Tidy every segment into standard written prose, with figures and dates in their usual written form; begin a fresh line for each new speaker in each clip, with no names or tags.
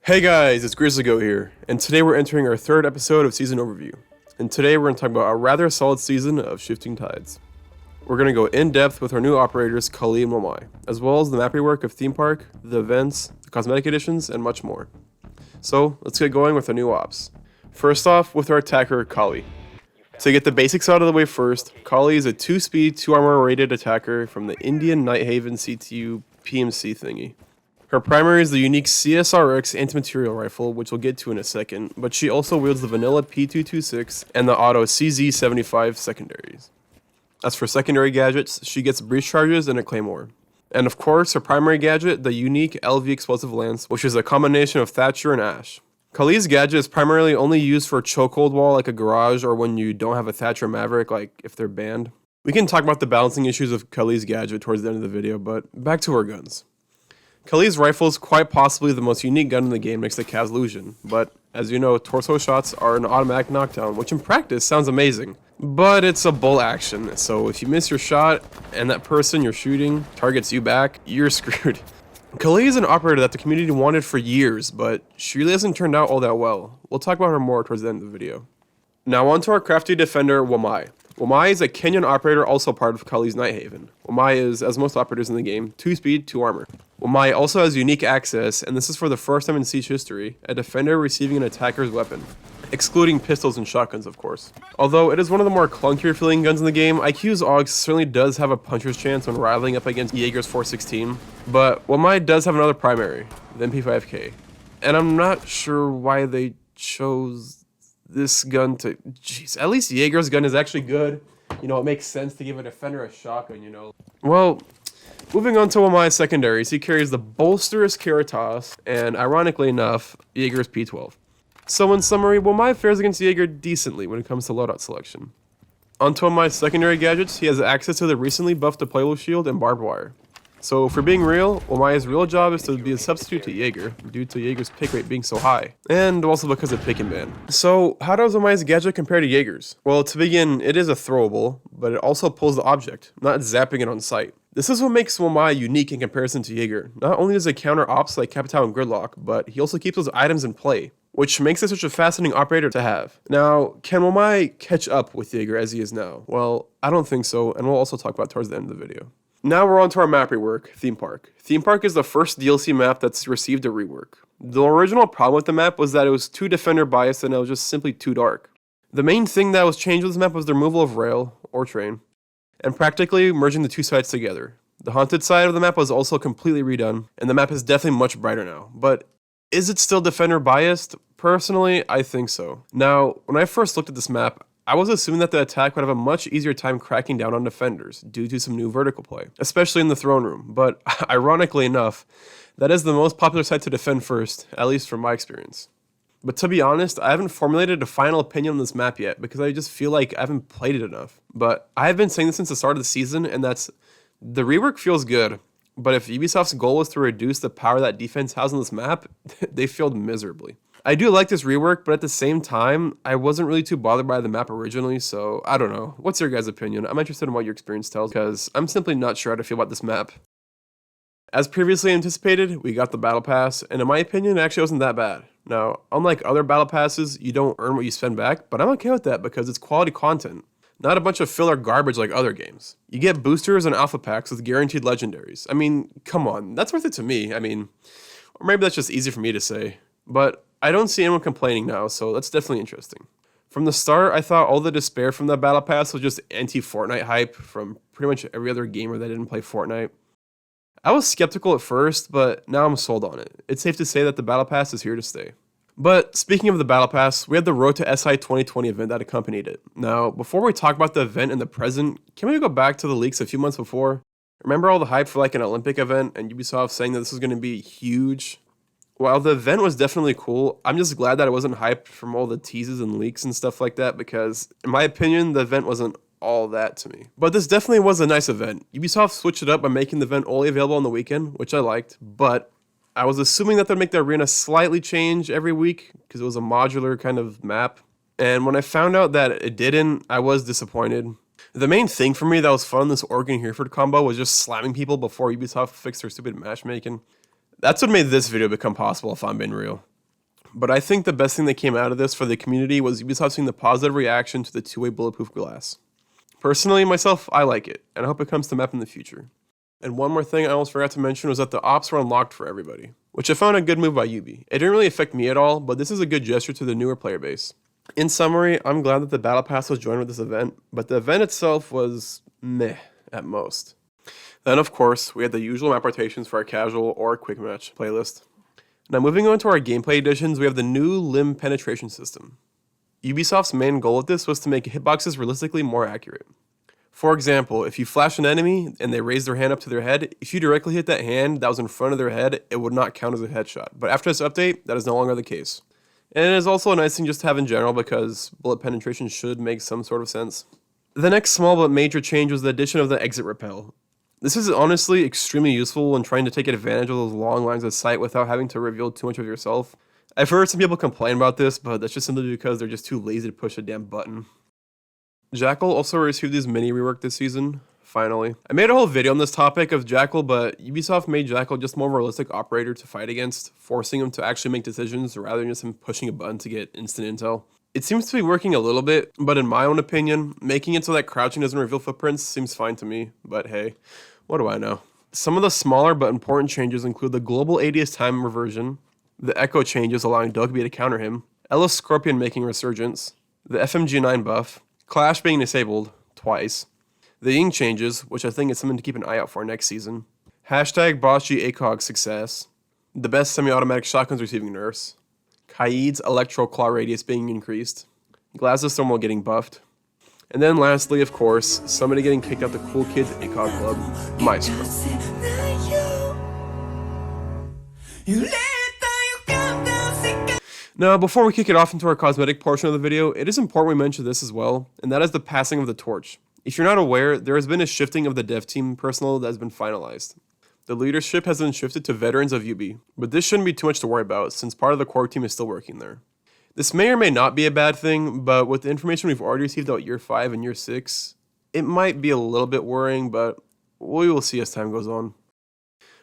Hey guys, it's GrizzlyGoat here, and today we're entering our third episode of Season Overview. And today we're going to talk about a rather solid season of Shifting Tides. We're going to go in depth with our new operators, Kali and Wamai, as well as the map rework of Theme Park, the events, the cosmetic additions, and much more. So let's get going with our new ops. First off, with our attacker, Kali. To get the basics out of the way first, Kali is a 2-speed, 2-armor rated attacker from the Indian Nighthaven CTU PMC thingy. Her primary is the unique CSRX anti-material rifle, which we'll get to in a second, but she also wields the vanilla P226 and the auto CZ75 secondaries. As for secondary gadgets, she gets breach charges and a claymore. And of course, her primary gadget, the unique LV explosive lance, which is a combination of Thatcher and Ash. Kali's gadget is primarily only used for a chokehold wall like a garage or when you don't have a Thatcher Maverick, like if they're banned. We can talk about the balancing issues of Kali's gadget towards the end of the video, but back to her guns. Kali's rifle is quite possibly the most unique gun in the game next to Kaz Lusion, but as you know, torso shots are an automatic knockdown, which in practice sounds amazing. But it's a bolt action, so if you miss your shot and that person you're shooting targets you back, you're screwed. Kali is an operator that the community wanted for years, but she really hasn't turned out all that well. We'll talk about her more towards the end of the video. Now on to our crafty defender, Wamai. Wamai is a Kenyan operator also part of Kali's Nighthaven. Wamai is, as most operators in the game, 2-speed, 2-armor. Wamai also has unique access, and this is for the first time in Siege history, a defender receiving an attacker's weapon. Excluding pistols and shotguns, of course. Although it is one of the more clunkier feeling guns in the game, IQ's AUG certainly does have a puncher's chance when rivaling up against Jaeger's 416, but Wamai does have another primary, the MP5K. And I'm not sure why they chose this gun to... Jeez, at least Jaeger's gun is actually good. You know, it makes sense to give a defender a shotgun, you know. Well, moving on to Wamai's secondaries, he carries the bolsterous Caritas, and ironically enough, Jaeger's P12. So in summary, Wamai fares against Jaeger decently when it comes to loadout selection. Onto Wamai's secondary gadgets, he has access to the recently buffed deployable shield and barbed wire. So for being real, Wamai's real job is to be a substitute to Jaeger, due to Jaeger's pick rate being so high, and also because of pick and ban. So how does Wamai's gadget compare to Jaeger's? Well, to begin, it is a throwable, but it also pulls the object, not zapping it on sight. This is what makes Wamai unique in comparison to Jaeger. Not only does it counter ops like Capital and Gridlock, but he also keeps those items in play, which makes it such a fascinating operator to have. Now, can Wamai catch up with Jaeger as he is now? Well, I don't think so, and we'll also talk about towards the end of the video. Now we're on to our map rework, Theme Park. Theme Park is the first DLC map that's received a rework. The original problem with the map was that it was too defender biased and it was just simply too dark. The main thing that was changed with this map was the removal of rail, or train, and practically merging the two sides together. The haunted side of the map was also completely redone, and the map is definitely much brighter now. But is it still defender biased? Personally, I think so. Now, when I first looked at this map, I was assuming that the attack would have a much easier time cracking down on defenders due to some new vertical play, especially in the throne room, but ironically enough, that is the most popular side to defend first, at least from my experience. But to be honest, I haven't formulated a final opinion on this map yet because I just feel like I haven't played it enough. But I have been saying this since the start of the season, and that's, the rework feels good, but if Ubisoft's goal was to reduce the power that defense has on this map, they failed miserably. I do like this rework, but at the same time, I wasn't really too bothered by the map originally, so I don't know. What's your guys' opinion? I'm interested in what your experience tells, because I'm simply not sure how to feel about this map. As previously anticipated, we got the Battle Pass, and in my opinion, it actually wasn't that bad. Now, unlike other Battle Passes, you don't earn what you spend back, but I'm okay with that because it's quality content, not a bunch of filler garbage like other games. You get boosters and alpha packs with guaranteed legendaries. I mean, come on, that's worth it to me. I mean, or maybe that's just easy for me to say, but I don't see anyone complaining now, so that's definitely interesting. From the start, I thought all the despair from the Battle Pass was just anti-Fortnite hype from pretty much every other gamer that didn't play Fortnite. I was skeptical at first, but now I'm sold on it. It's safe to say that the Battle Pass is here to stay. But speaking of the Battle Pass, we had the Road to SI 2020 event that accompanied it. Now, before we talk about the event in the present, can we go back to the leaks a few months before? Remember all the hype for like an Olympic event and Ubisoft saying that this was going to be huge? While the event was definitely cool, I'm just glad that it wasn't hyped from all the teases and leaks and stuff like that because, in my opinion, the event wasn't all that to me. But this definitely was a nice event. Ubisoft switched it up by making the event only available on the weekend, which I liked, but I was assuming that they'd make the arena slightly change every week because it was a modular kind of map. And when I found out that it didn't, I was disappointed. The main thing for me that was fun in this Oregon-Hereford combo was just slamming people before Ubisoft fixed their stupid matchmaking. That's what made this video become possible, if I'm being real. But I think the best thing that came out of this for the community was Ubisoft seeing the positive reaction to the two-way bulletproof glass. Personally, myself, I like it, and I hope it comes to map in the future. And one more thing I almost forgot to mention was that the ops were unlocked for everybody, which I found a good move by Ubi. It didn't really affect me at all, but this is a good gesture to the newer player base. In summary, I'm glad that the Battle Pass was joined with this event, but the event itself was meh at most. Then, of course, we had the usual map rotations for our casual or quick match playlist. Now, moving on to our gameplay additions, we have the new limb penetration system. Ubisoft's main goal with this was to make hitboxes realistically more accurate. For example, if you flash an enemy and they raise their hand up to their head, if you directly hit that hand that was in front of their head, it would not count as a headshot. But after this update, that is no longer the case. And it is also a nice thing just to have in general because bullet penetration should make some sort of sense. The next small but major change was the addition of the exit rappel. This is honestly extremely useful when trying to take advantage of those long lines of sight without having to reveal too much of yourself. I've heard some people complain about this, but that's just simply because they're just too lazy to push a damn button. Jackal also received his mini rework this season, finally. I made a whole video on this topic of Jackal, but Ubisoft made Jackal just more of a realistic operator to fight against, forcing him to actually make decisions rather than just him pushing a button to get instant intel. It seems to be working a little bit, but in my own opinion, making it so that crouching doesn't reveal footprints seems fine to me, but hey. What do I know? Some of the smaller but important changes include the global ADS time reversion, the echo changes allowing Dokkaebi to counter him, Ella's Scorpion making a resurgence, the FMG9 buff, Clash being disabled twice, the Ying changes, which I think is something to keep an eye out for next season, hashtag BossG ACOG success, the best semi-automatic shotguns receiving nerfs, Kaid's Electro Claw radius being increased, Glaz's Thermal getting buffed, and then lastly, of course, somebody getting kicked out the Cool Kids ACOG Club, Maestro. Now, before we kick it off into our cosmetic portion of the video, it is important we mention this as well, and that is the passing of the torch. If you're not aware, there has been a shifting of the dev team personnel that has been finalized. The leadership has been shifted to veterans of UB, but this shouldn't be too much to worry about since part of the core team is still working there. This may or may not be a bad thing, but with the information we've already received about Year 5 and Year 6, it might be a little bit worrying, but we will see as time goes on.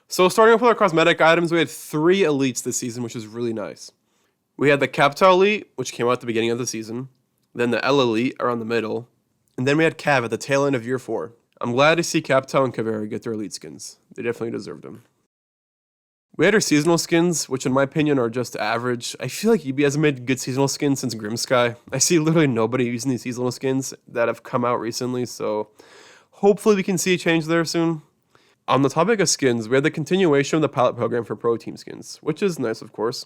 So starting off with our cosmetic items, we had 3 elites this season, which is really nice. We had the Captal Elite, which came out at the beginning of the season, then the L Elite around the middle, and then we had Cav at the tail end of Year 4. I'm glad to see Captal and Caveira get their elite skins. They definitely deserved them. We had our seasonal skins, which in my opinion are just average. I feel like UB hasn't made good seasonal skins since Grimsky. I see literally nobody using these seasonal skins that have come out recently, so hopefully we can see a change there soon. On the topic of skins, we had the continuation of the pilot program for pro team skins, which is nice of course.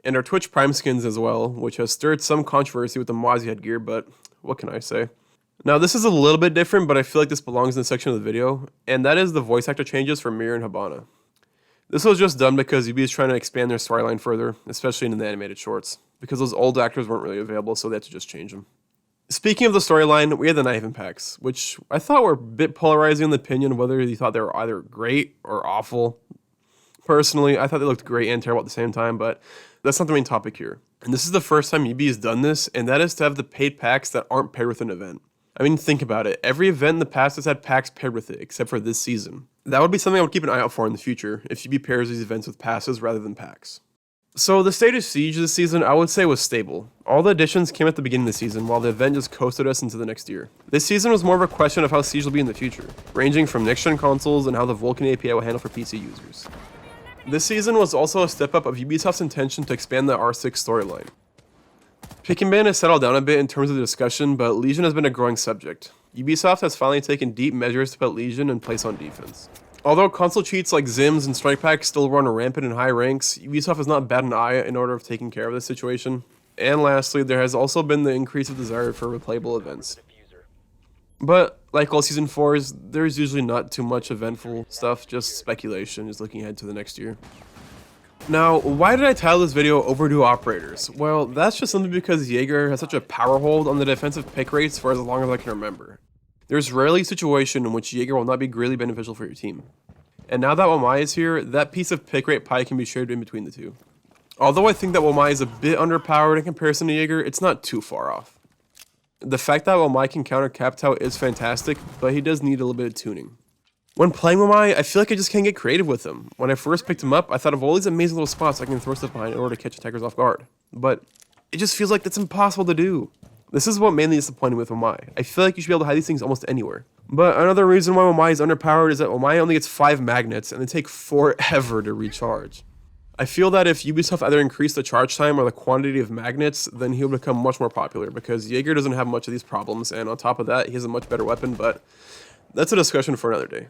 And our Twitch Prime skins as well, which has stirred some controversy with the Mwazi headgear, but what can I say? Now this is a little bit different, but I feel like this belongs in the section of the video, and that is the voice actor changes for Mir and Habana. This was just done because UB is trying to expand their storyline further, especially in the animated shorts, because those old actors weren't really available, so they had to just change them. Speaking of the storyline, we had the Knife Packs, which I thought were a bit polarizing in the opinion of whether you thought they were either great or awful. Personally, I thought they looked great and terrible at the same time, but that's not the main topic here. And this is the first time UB has done this, and that is to have the paid packs that aren't paired with an event. I mean, think about it. Every event in the past has had packs paired with it, except for this season. That would be something I would keep an eye out for in the future, if UB pairs these events with passes rather than packs. So the state of Siege this season, I would say, was stable. All the additions came at the beginning of the season, while the event just coasted us into the next year. This season was more of a question of how Siege will be in the future, ranging from next-gen consoles and how the Vulkan API will handle for PC users. This season was also a step up of Ubisoft's intention to expand the R6 storyline. Pick and Ban has settled down a bit in terms of the discussion, but Legion has been a growing subject. Ubisoft has finally taken deep measures to put Legion in place on defense. Although console cheats like Zims and Strike Packs still run rampant in high ranks, Ubisoft has not batted an eye in order of taking care of this situation. And lastly, there has also been the increase of desire for replayable events. But, like all Season 4s, there's usually not too much eventful stuff, just speculation is looking ahead to the next year. Now, why did I title this video Overdue Operators? Well, that's just simply because Jaeger has such a power hold on the defensive pick rates for as long as I can remember. There's rarely a situation in which Jaeger will not be greatly beneficial for your team. And now that Wamai is here, that piece of pick rate pie can be shared in between the two. Although I think that Wamai is a bit underpowered in comparison to Jaeger, it's not too far off. The fact that Wamai can counter Captau is fantastic, but he does need a little bit of tuning. When playing Wamai, I feel like I just can't get creative with him. When I first picked him up, I thought of all these amazing little spots I can throw stuff behind in order to catch attackers off guard. But it just feels like that's impossible to do. This is what mainly disappointed me with Wamai. I feel like you should be able to hide these things almost anywhere. But another reason why Wamai is underpowered is that Wamai only gets 5 magnets and they take forever to recharge. I feel that if Ubisoft either increased the charge time or the quantity of magnets, then he'll become much more popular because Jaeger doesn't have much of these problems, and on top of that, he has a much better weapon, but that's a discussion for another day.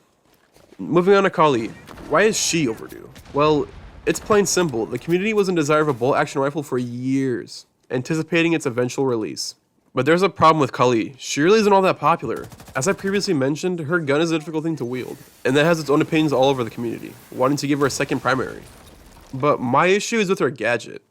Moving on to Kali. Why is she overdue? Well, it's plain simple. The community was in desire of a bolt-action rifle for years, anticipating its eventual release. But there's a problem with Kali. She really isn't all that popular. As I previously mentioned, her gun is a difficult thing to wield, and that has its own opinions all over the community, wanting to give her a second primary. But my issue is with her gadget.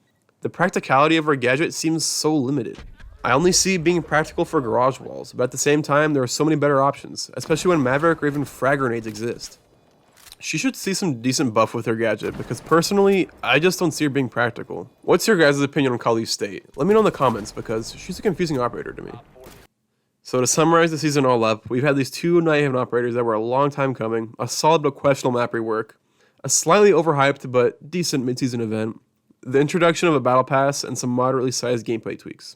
The practicality of her gadget seems so limited. I only see it being practical for garage walls, but at the same time, there are so many better options, especially when Maverick or even frag grenades exist. She should see some decent buff with her gadget, because personally, I just don't see her being practical. What's your guys' opinion on Kali's state? Let me know in the comments, because she's a confusing operator to me. So to summarize the season all up, we've had these 2 Nighthaven operators that were a long time coming, a solid but questionable map rework, a slightly overhyped but decent mid-season event, the introduction of a battle pass, and some moderately sized gameplay tweaks.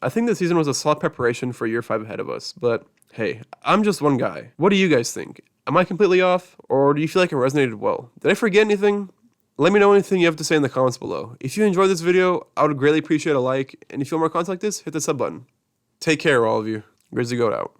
I think this season was a solid preparation for year 5 ahead of us, but hey, I'm just one guy. What do you guys think? Am I completely off, or do you feel like it resonated well? Did I forget anything? Let me know anything you have to say in the comments below. If you enjoyed this video, I would greatly appreciate a like, and if you want more content like this, hit the sub button. Take care, all of you. Grizzly Goat out.